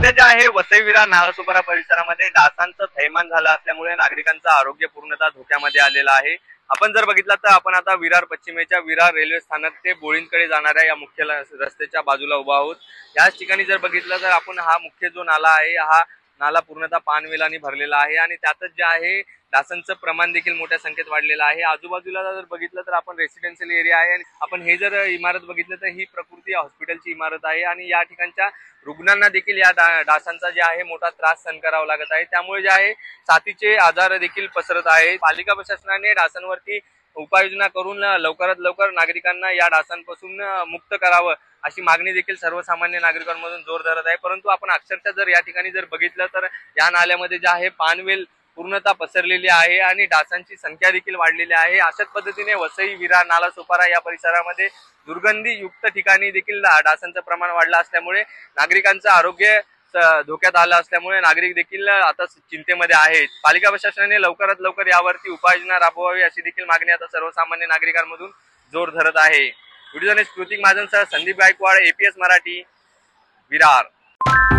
सध्या जे आहे वसई विरार नालासोपारा परिसरामध्ये डासांचं थैमान झालं असल्यामुळे नागरिकांचं आरोग्य पूर्णतः धोक्यामध्ये आलेलं आहे। आपण जर बघितलं तर आपण आता विरार पश्चिमेच्या विरार रेल्वे स्थानक ते बोळींकडे जाणाऱ्या या मुख्य रस्त्याच्या बाजूला उभा आहोत। याच ठिकाणी जर बघितलं तर आपण हा मुख्य जो नाला आहे हा नाला पूर्णतः पानवेलांनी भरलेला आहे आणि त्यातच जे आहे डासांचं प्रमाण देखील मोठ्या संख्येत वाढलेलं आहे। आजूबाजूला जर बघितलं तर आपण रेसिडेन्शियल एरिया आहे आणि आपण हे जर इमारत बघितलं तर ही प्रकृती हॉस्पिटलची इमारत आहे आणि या ठिकाणच्या रुग्णांना देखील या डासांचा जे आहे मोठा त्रास सहन करावा लागत आहे। त्यामुळे जे आहे साथीचे आजार देखील पसरत आहेत। पालिका प्रशासनाने डासांवरती उपाययोजना करून लवकरात लवकर नागरिकांना या डासांपासून मुक्त करावं अशी मागणी देखील सर्वसामान्य नागरिकांमधून जोर धरत आहे। परंतु आपण अक्षरशः जर या ठिकाणी जर बघितलं तर या नाल्यामध्ये जे आहे पानवेल पूर्णतः पसरलेली आहे आणि डासांची संख्या देखील वाढलेली आहे। अशाच पद्धतीने वसई विरार नालासोपारा या परिसरामध्ये दुर्गंधी युक्त ठिकाणी देखील डासांचं प्रमाण वाढलं असल्यामुळे नागरिकांचं आरोग्य धोक्यात आलं असल्यामुळे नागरिक देखील आता चिंतेमध्ये आहेत। पालिका प्रशासनाने लवकरात लवकर यावरती उपाययोजना राबवावी अशी देखील मागणी आता सर्वसामान्य नागरिकांमधून जोर धरत आहे। व्हिडिओ जर्नलिस्ट कृतिक महाजनसह संदीप गायकवाड, APS मराठी, विरार।